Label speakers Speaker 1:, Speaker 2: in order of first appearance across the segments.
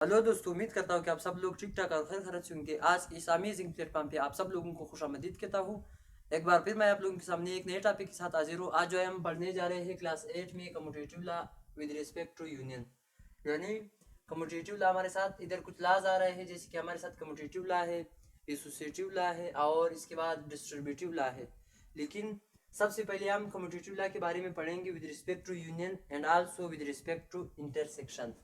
Speaker 1: Hello दोस्तों, उम्मीद करता हूँ कि आप सब लोग ठीक ठाक और खैर खैरियत से होंगे। आज इस अमेजिंग प्लेटफॉर्म पे आप सब लोगों को खुशामदीद कहता हूँ। एक बार फिर मैं आप लोगों के सामने एक नए टॉपिक के साथ हाजिर हूँ। आज जो है हम पढ़ने जा रहे हैं क्लास 8 में commutative law with respect to union. यानी कम्यूटेटिव लॉ हमारे साथ इधर कुछ लॉज आ रहे हैं, जैसे कि हमारे साथ कम्यूटेटिव लॉ है, एसोसिएटिव लॉ है और इसके बाद डिस्ट्रीब्यूटिव लॉ है। लेकिन सबसे पहले हम कम्यूटेटिव लॉ के बारे में पढ़ेंगे with respect to union and also with respect to intersection.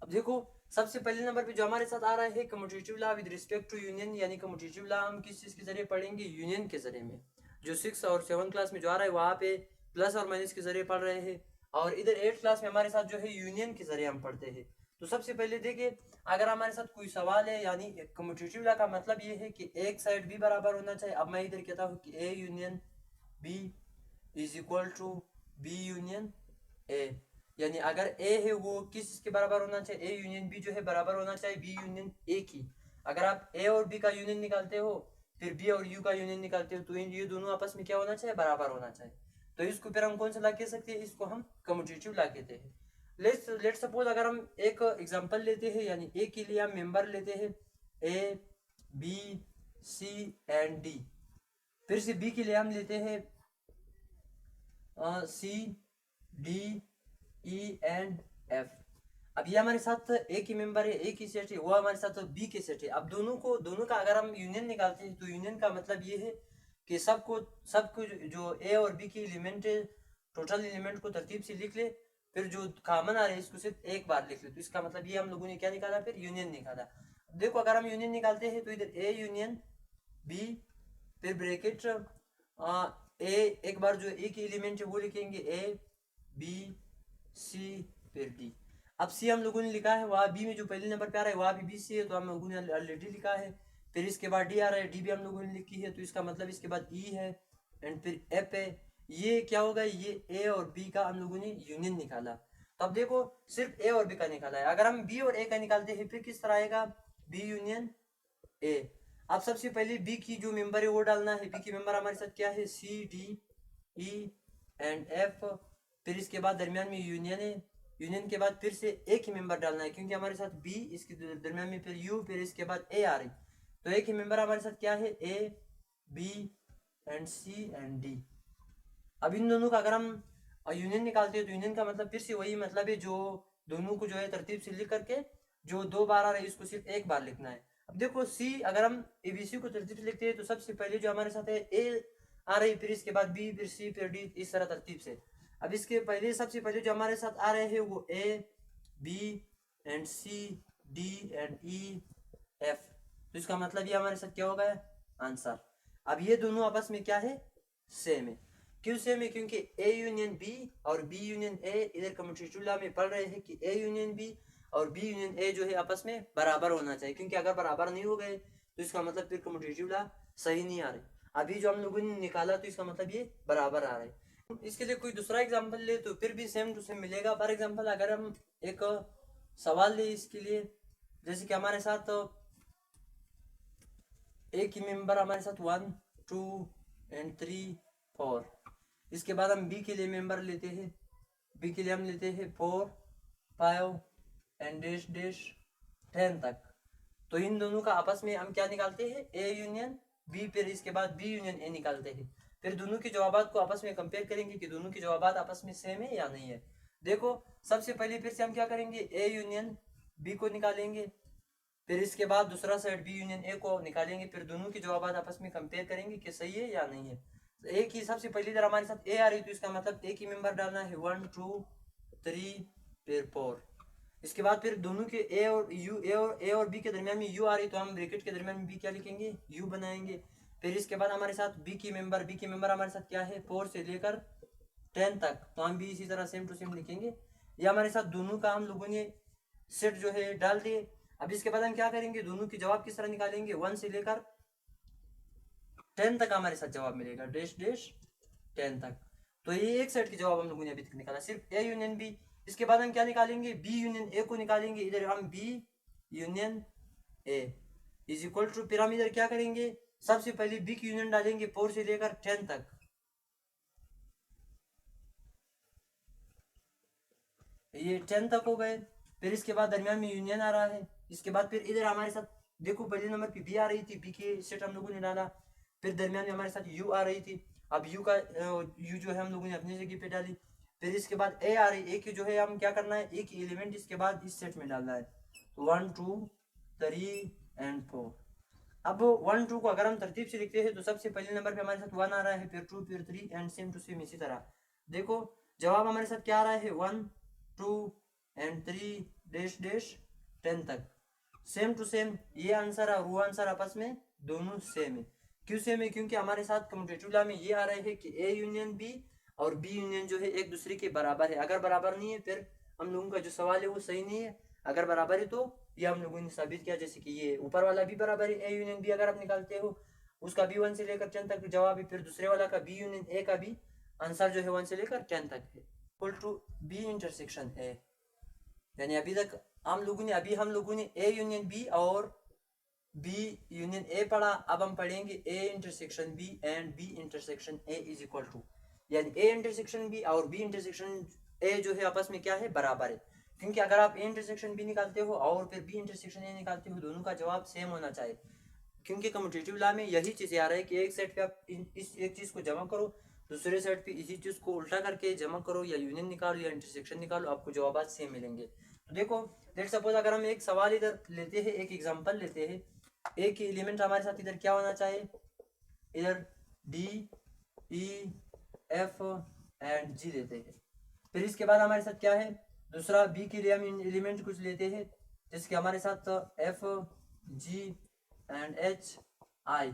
Speaker 1: अब देखो, सबसे पहले नंबर पे जो हमारे साथ आ रहा है commutative law with respect to union, यानी कम्यूटेटिव लॉ हम किस चीज के जरिए पढ़ेंगे? यूनियन के जरिए में। जो 6 और 7 क्लास में जो आ रहा है वहां पे प्लस और माइनस के जरिए पढ़ रहे हैं, और इधर 8 क्लास में हमारे साथ जो है यूनियन के जरिए हम पढ़ते हैं। तो सबसे पहले देखिए, अगर हमारे साथ कोई सवाल है, यानी कम्यूटेटिव लॉ का मतलब ये है कि एक साइड भी बराबर होना चाहिए। अब मैं इधर कहता हूँ कि A union B is equal to B union A, यानी अगर ए है वो किस के बराबर होना चाहिए? ए यूनियन बी जो है बराबर होना चाहिए बी यूनियन ए की। अगर आप ए और बी का यूनियन निकालते हो, फिर बी और यू का यूनियन निकालते हो, तो इन ये दोनों आपस में क्या होना चाहिए? बराबर होना चाहिए। तो इसको फिर हम कौन सा ला कह सकते हैं? इसको हम कम्यूटेटिव ला कहते हैं। लेट सपोज अगर हम एक एग्जांपल लेते हैं, यानी ए के लिए हम मेंबर लेते हैं A B C and D. फिर से बी के लिए हम लेते हैं C D E and F. अब ये हमारे साथ ए की मेंबर है, ए की सेट है, वो हमारे साथ बी के सेट है। अब दोनों का अगर हम यूनियन निकालते हैं, तो यूनियन का मतलब ये है कि सबको सबको जो ए और बी की एलिमेंट है, टोटल एलिमेंट को तरतीब से लिख ले, फिर जो कॉमन आ रहे हैं इसको सिर्फ एक बार लिख ले। तो इसका मतलब ये हम लोगों ने क्या निकाला? फिर यूनियन निकाला। देखो, अगर हम यूनियन निकालते हैं तो इधर ए यूनियन बी, फिर ब्रैकेट ए, एक बार जो ए की एलिमेंट है वो लिखेंगे ए बी सी फिर डी। अब सी हम लोगों ने लिखा है, वहाँ बी में जो पहले नंबर पे आ रहा है वहाँ भी बी सी है, तो हम लोगों ने ऑलरेडी लिखा है। फिर इसके बाद डी आ रहा है, डी भी हम लोगों ने लिखी है, तो इसका मतलब इसके बाद ई है एंड फिर एफ है। ये क्या होगा? ये ए और बी का हम लोगों ने यूनियन निकाला। तो अब देखो, सिर्फ ए और बी का निकाला है। अगर हम बी और ए का निकालते हैं फिर किस तरह आएगा? B union A. अब सबसे पहले बी की जो मेंबर है वो डालना है। बी की मेंबर हमारे साथ क्या है? C D E and F. फिर इसके बाद दरमियान में यूनियन है। यूनियन के बाद फिर से ए की मेंबर डालना है, क्योंकि हमारे साथ बी, इसके दरमियान में फिर यू, फिर इसके बाद ए आ रही। तो ए की मेंबर हमारे साथ क्या है? A B and C and D. अब इन दोनों का अगर हम यूनियन निकालते हैं, तो यूनियन का मतलब फिर से वही मतलब है, जो दोनों को जो है तरतीब से लिख करके जो दो बार आ रहा है इसको सिर्फ एक बार लिखना है। अब देखो, सी अगर हम एबीसी को तरतीब से लिखते हैं, तो सबसे पहले जो हमारे साथ है ए आ रही, फिर इसके बाद बी, फिर सी, फिर डी, इस तरह तरतीब से। अब इसके पहले सबसे पहले जो हमारे साथ आ रहे हैं वो A B and C D and E F. तो इसका मतलब ये हमारे साथ क्या होगा? आंसर। अब ये दोनों आपस में क्या है? सेम है। क्यों सेम है? क्योंकि ए यूनियन बी और बी यूनियन ए, इधर कम्यूटेटिव लॉ में पढ़ रहे हैं कि ए यूनियन बी और बी यूनियन ए जो है आपस में बराबर होना चाहिए, क्योंकि अगर बराबर नहीं हो गए तो इसका मतलब फिर कम्यूटेटिव लॉ सही नहीं आ रही। अभी जो हम लोगों ने निकाला तो इसका मतलब ये बराबर आ रहा है। इसके लिए कोई दूसरा एग्जाम्पल ले तो फिर भी सेम टू सेम मिलेगा। फॉर एग्जाम्पल अगर हम एक सवाल ले इसके लिए, जैसे कि हमारे साथ ए की मेंबर हमारे साथ 1 2 एंड 3 4। इसके बाद हम बी के लिए मेंबर लेते हैं। बी के लिए हम लेते हैं 4 5 एंड डैश डैश 10 तक। तो इन दोनों का आपस में हम क्या निकालते हैं? ए यूनियन बी, फिर इसके बाद बी यूनियन ए निकालते हैं। फिर दोनों के जवाबात को आपस में कंपेयर करेंगे कि दोनों के जवाबात आपस में सेम है या नहीं है। देखो, सबसे पहले फिर से हम क्या करेंगे? ए यूनियन बी को निकालेंगे, फिर इसके बाद दूसरा सेट बी यूनियन ए को निकालेंगे, फिर दोनों के जवाबात आपस में कंपेयर करेंगे कि सही है या नहीं है। तो ए की सबसे पहली इधर हमारे साथ ए आ रही, तो इसका मतलब ए की मेंबर डालना है 1 2 3 फिर 4। इसके बाद फिर दोनों के ए और बी के दरमियान में यू आ रही, तो हम ब्रैकेट के दरमियान में बी क्या लिखेंगे? यू बनाएंगे। फिर इसके बाद हमारे साथ बी की मेंबर हमारे साथ क्या है? 4 से लेकर 10 तक, तो हम भी इसी तरह सेम टू सेम लिखेंगे। ये हमारे साथ दोनों का हम लोगों ने सेट जो है डाल दिए। अब इसके बाद हम क्या करेंगे? दोनों के जवाब किस तरह निकालेंगे? 1 से लेकर 10 तक हमारे साथ जवाब मिलेगा, डैश डैश 10 तक। तो ये एक सेट के जवाब हम लोगों ने अभी तक निकाला, सिर्फ ए यूनियन बी। इसके बाद हम क्या निकालेंगे? बी यूनियन ए को निकालेंगे। इधर हम B union A is equal to, फिर हम इधर क्या करेंगे? सबसे पहले बी की यूनियन डालेंगे 4 से लेकर 10 तक। ये 10 तक हो गए। फिर इसके बाद दरमियान में यूनियन आ रहा है। इसके बाद फिर इधर हमारे साथ देखो पहले नंबर पे बी आ रही थी, बी के सेट हम लोगों ने डाला। फिर दरमियान में हमारे साथ यू आ रही थी, अब यू जो है हम लोगों ने अपनी जगह पे डाली। फिर इसके बाद ए आ रही, ए की जो है हम क्या करना है, एक एलिमेंट इसके बाद इस सेट में डालना है। तो 1 2 3 एंड 4। अब 1 2 को अगर हम तरतीब से लिखते हैं तो सबसे पहले नंबर पे हमारे साथ 1 आ रहा है, फिर 2, फिर 3 एंड सेम टू सेम इसी तरह। देखो जवाब हमारे साथ क्या आ रहा है, 1 2 एंड 3 डैश डैश 10 तक सेम टू सेम। ये आंसर और वो आंसर आपस में दोनों सेम है। क्यों सेम है, क्योंकि हमारे साथ कम्यूटेटिव लॉ में ये आ रहा है कि ए यूनियन बी और बी यूनियन जो है एक दूसरे के बराबर है। अगर बराबर नहीं है फिर हम लोगों का जो सवाल है वो सही नहीं है। अगर बराबर है तो ये हम लोगों ने साबित किया, जैसे कि ये ऊपर वाला भी बराबर है, ए यूनियन बी अगर आप निकालते हो उसका भी 1 से लेकर 10 तक जवाब है, फिर दूसरे वाला का बी यूनियन ए का भी आंसर जो है 1 से लेकर 10 तक है। Equal to B intersection A, यानी अभी तक हम लोगों ने ए यूनियन बी और बी यूनियन ए पढ़ा। अब हम पढ़ेंगे A intersection B and B intersection A is equal to, यानी ए इंटरसेक्शन बी और बी इंटरसेक्शन ए जो है आपस में क्या है, बराबर है। क्योंकि अगर आप ए इंटरसेक्शन बी निकालते हो और फिर बी इंटरसेक्शन ए निकालते हो, दोनों का जवाब सेम होना चाहिए। क्योंकि कम्यूटेटिव लॉ में यही चीज़ आ रहा है कि एक सेट पे आप इस एक चीज़ को जमा करो, दूसरे सेट पे इसी चीज़ को उल्टा करके जमा करो, या यूनियन निकालो या इंटरसेक्शन निकालो, आपको जवाब सेम मिलेंगे। तो देखो लेट सपोज अगर हम एक सवाल इधर लेते हैं, एक एग्जांपल लेते हैं, ए की एलिमेंट हमारे साथ इधर क्या होना चाहिए, इधर डी ई एफ एंड जी लेते हैं। फिर इसके बाद हमारे साथ क्या है, दूसरा बी के लिए हम एलिमेंट कुछ लेते हैं, जिसके हमारे साथ F G and H I.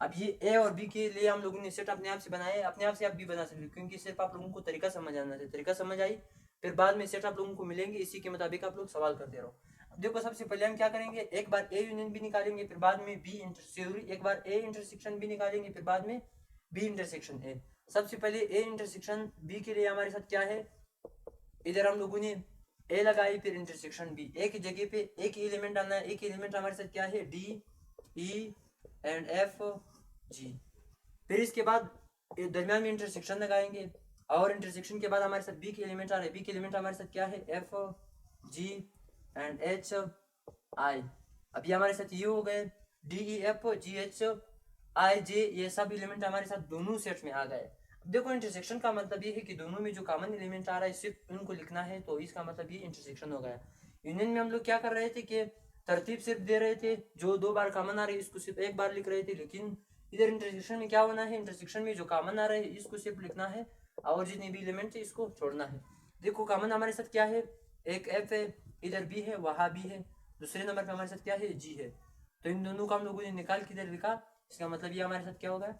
Speaker 1: अब ये ए और बी के लिए हम लोगों ने सेट अपने आप से बनाए, अपने आप से आप भी बना सकते हो, क्योंकि सिर्फ आप लोगों को तरीका समझ आना चाहिए। तरीका समझ आई फिर बाद में सेट आप लोगों को मिलेंगे, इसी के मुताबिक आप लोग सवाल करते रहो। अब देखो सबसे पहले हम क्या करेंगे, एक बार ए यूनियन भी निकालेंगे, फिर बाद में बी एक बार ए इंटरसेक्शन भी निकालेंगे, फिर बाद में बी इंटरसेक्शन ए। सबसे पहले ए इंटरसेक्शन बी के लिए हमारे साथ क्या है, इधर हम लोगों ने ए लगाई, फिर इंटरसेक्शन बी, ए की जगह पे एक एलिमेंट डालना है। एक एलिमेंट हमारे साथ क्या है, D E and F G. फिर इसके बाद दरमियान में इंटरसेक्शन लगाएंगे, और इंटरसेक्शन के बाद हमारे साथ बी के एलिमेंट आ रहे हैं। बी के एलिमेंट हमारे साथ क्या है, F G and H I. अब ये हमारे साथ ये हो गए, D E F G H I J, ये सब एलिमेंट हमारे साथ दोनों सेट्स में आ गए। देखो इंटरसेक्शन का मतलब ये है कि दोनों में जो कॉमन एलिमेंट आ रहा है सिर्फ उनको लिखना है, तो इसका मतलब ये इंटरसेक्शन हो गया। यूनियन में हम लोग क्या कर रहे थे कि तरतीब सिर्फ दे रहे थे, जो 2 बार कॉमन आ रही है इसको सिर्फ 1 बार लिख रहे थे। लेकिन इधर इंटरसेक्शन में क्या होना है, इंटरसेक्शन में जो कॉमन आ रहा है इसको सिर्फ लिखना है, और जितने भी एलिमेंट है इसको छोड़ना है। देखो कॉमन हमारे साथ क्या है, एक एफ है, इधर बी है, वहाँ बी है, दूसरे नंबर पे हमारे साथ क्या है, जी है। तो इन दोनों को हम लोगों ने निकाल के इधर लिखा, इसका मतलब ये हमारे साथ क्या होगा,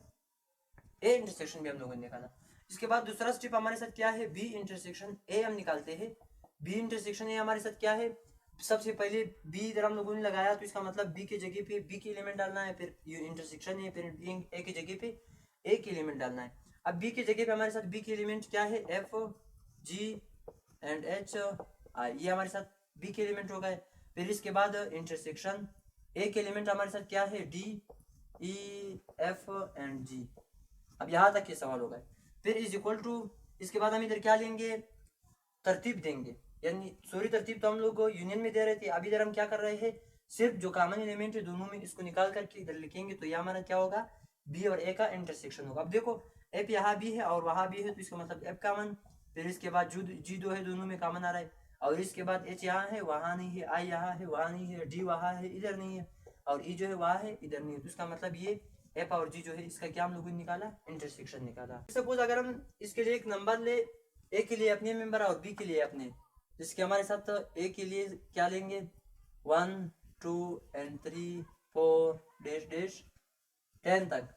Speaker 1: ए इंटरसेक्शन भी हम लोगों ने निकाला। इसके बाद दूसरा स्टेप हमारे साथ क्या है, बी इंटरसेक्शन ए हम निकालते हैं। बी इंटरसेक्शन ए हमारे साथ क्या है, सबसे पहले बी इधर हम लोगों ने लगाया, तो इसका मतलब बी की जगह पे बी के एलिमेंट डालना है, फिर इंटरसेक्शन है, फिर ए की जगह पे ए के एलिमेंट डालना है। अब बी की जगह पे हमारे साथ बी के एलिमेंट क्या है, एफ जी एंड एच आई, ये हमारे साथ बी के एलिमेंट हो गए। फिर इसके बाद इंटरसेक्शन ए के एलिमेंट हमारे साथ क्या है, डी ई एफ एंड जी। अब यहाँ तक ये सवाल हो गए। फिर इज इक्वल टू, इसके बाद हम इधर क्या लेंगे, तरतीब देंगे, यानी सॉरी तरतीब तो हम लोग यूनियन में दे रहे थे, अब इधर हम क्या कर रहे हैं, सिर्फ जो कॉमन एलिमेंट है दोनों में इसको निकाल करके इधर लिखेंगे, तो यह हमारा क्या होगा, बी और ए का इंटरसेक्शन होगा। अब देखो एफ यहाँ भी है और वहाँ भी है, तो इसका मतलब एफ कॉमन, फिर इसके बाद जी दो है, दोनों में कॉमन आ रहा है, और इसके बाद एच यहाँ है, वहाँ नहीं है, आई यहाँ है, वहाँ नहीं है, डी वहाँ है, इधर नहीं है, और ई जो है वहाँ है, इधर नहीं है। तो इसका मतलब ये एफ और जी जो है इसका क्या हम लोगों ने निकाला, इंटरसेक्शन निकाला। सपोज अगर हम इसके लिए एक नंबर ले, ए के लिए अपने मेंबर और बी के लिए अपने, जिसके हमारे साथ ए के लिए क्या लेंगे, 1 2 एंड 3 4 डैश डैश 10 तक।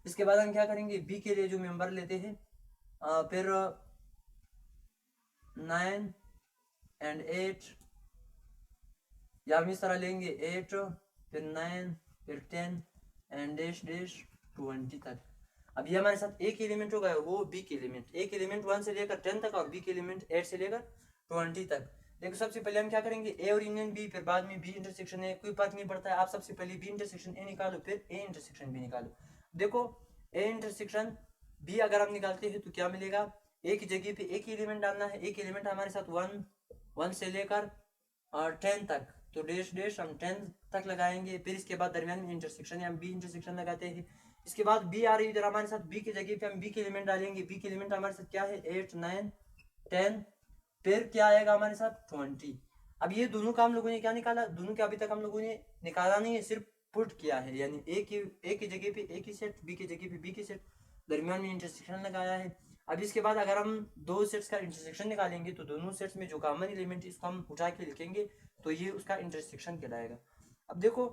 Speaker 1: इसके बाद हम क्या करेंगे, बी के लिए जो मेंबर लेते हैं, फिर 9 एंड 8, या हम इस तरह लेंगे 8 फिर 9 फिर 10 एंड डैश डैश 20 तक। अब ये हमारे साथ एक एलिमेंट होगा, वो बी के एलिमेंट, एक एलिमेंट 1 से लेकर 10 तक और बी के एलिमेंट 8 से लेकर 20 तक। देखो सबसे पहले हम क्या करेंगे, ए और यूनियन बी, फिर बाद में बी इंटरसेक्शन ए, कोई फर्क नहीं पड़ता है। आप सबसे पहले बी इंटरसेक्शन ए निकालो, फिर ए इंटरसेक्शन बी निकालो। देखो ए इंटरसेक्शन बी अगर हम निकालते हैं तो क्या मिलेगा, ए की जगह पे एक एलिमेंट डालना है, एक एलिमेंट हमारे साथ 1 1 से लेकर 10 तक, तो डैश डैश हम 10 तक लगाएंगे। फिर इसके बाद दरमियान में इंटरसेक्शन है, हम बी इंटरसेक्शन लगाते हैं। इसके बाद बी आ रही है इधर हमारे साथ, बी की जगह पे हम बी के एलिमेंट डालेंगे। बी के एलिमेंट हमारे साथ क्या है, 8 9 10। फिर क्या आएगा हमारे साथ, 20। अब ये दोनों का हम लोगों ने क्या निकाला, दोनों के अभी तक हम लोगों ने निकाला नहीं है, सिर्फ पुट किया है, यानी ए की जगह पे ए की सेट, बी की जगह पे बी की सेट, दरमियान में इंटरसेक्शन लगाया है। अब इसके बाद अगर हम दो सेट्स का इंटरसेक्शन निकालेंगे तो दोनों सेट्स में जो कॉमन एलिमेंट इसको हम उठा के लिखेंगे तो ये उसका इंटरसेक्शन कहलाएगा। अब देखो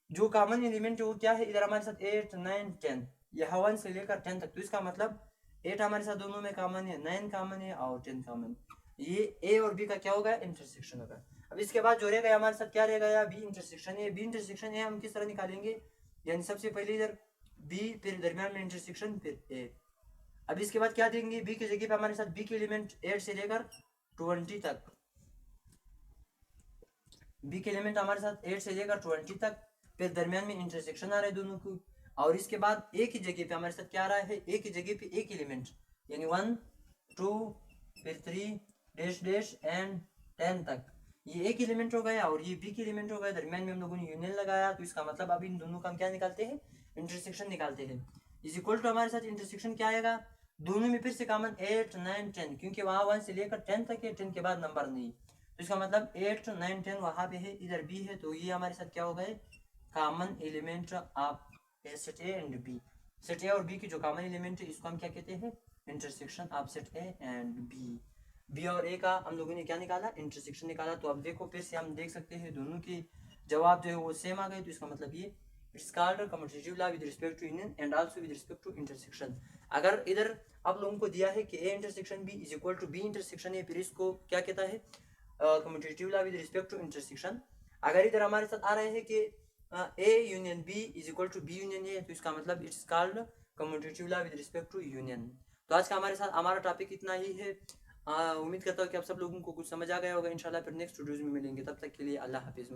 Speaker 1: जो कॉमन एलिमेंट है वो क्या है, इधर हमारे साथ 8 9 10, यहाँ 1 से लेकर 10 तक, तो इसका मतलब 8 हमारे साथ दोनों में कॉमन है, 9 कॉमन है और 10 कॉमन। ये ए और बी का क्या होगा, इंटरसेक्शन होगा। अब इसके बाद जो रहेगा हमारे साथ क्या रहेगा, बी इंटरसेक्शन है। बी इंटरसेक्शन है हम किस तरह निकालेंगे, यानी सबसे पहले इधर बी, फिर दरमियान में इंटरसेक्शन, फिर ए। अब इसके बाद क्या देंगे, बी की जगह पे हमारे साथ बी के एलिमेंट 8 से लेकर 20 तक, बी के एलिमेंट हमारे साथ 8 से लेकर 20 तक, फिर दरमियान में इंटरसेक्शन आ रहा है दोनों को। और इसके बाद ए की जगह पे हमारे साथ क्या आ रहा है, ए की जगह पे एक एलिमेंट, यानी 1 2 फिर 3 डैश डैश एंड 10 तक, ये एक एलिमेंट हो गया और ये बी के एलिमेंट हो गया। दरमियान में हम लोगों ने यूनियन लगाया, तो इसका मतलब अब इन दोनों का हम क्या निकालते हैं, इंटरसेक्शन निकालते हैं। इज इक्वल टू हमारे साथ इंटरसेक्शन क्या आएगा, दोनों में फिर से कॉमन 8 9 10, क्योंकि वहां 1 से लेकर 10 तक है, 10 के बाद नंबर नहीं, तो इसका मतलब 8 9 10 वहां पे है, इधर बी है, तो ये हमारे साथ क्या हो गए, common element of set A and B. Set A और बी की जो कॉमन एलिमेंट है इसको हम क्या कहते हैं, intersection of set A and B. B और ए का हम लोगों ने क्या निकाला, इंटरसेक्शन निकाला। तो अब देखो फिर से हम देख सकते हैं दोनों के जवाब जो है वो सेम आ गए, तो इसका मतलब ये it's called commutative law with respect to union and also with respect to intersection. अगर इधर आप लोगों को दिया है कि A intersection B is equal to B intersection A, फिर इसको क्या कहता है, commutative law with respect to intersection. अगर इधर हमारे साथ आ रहे हैं कि A union B is equal to B union A, तो इसका मतलब it's called commutative law with respect to union. तो आज का हमारे साथ हमारा टॉपिक इतना ही है। उम्मीद करता हूँ कि आप सब लोगों को कुछ समझ आ गया होगा। इंशाल्लाह फिर नेक्स्ट वीडियोज में मिलेंगे, तब तक के लिए अल्लाह हाफिज़।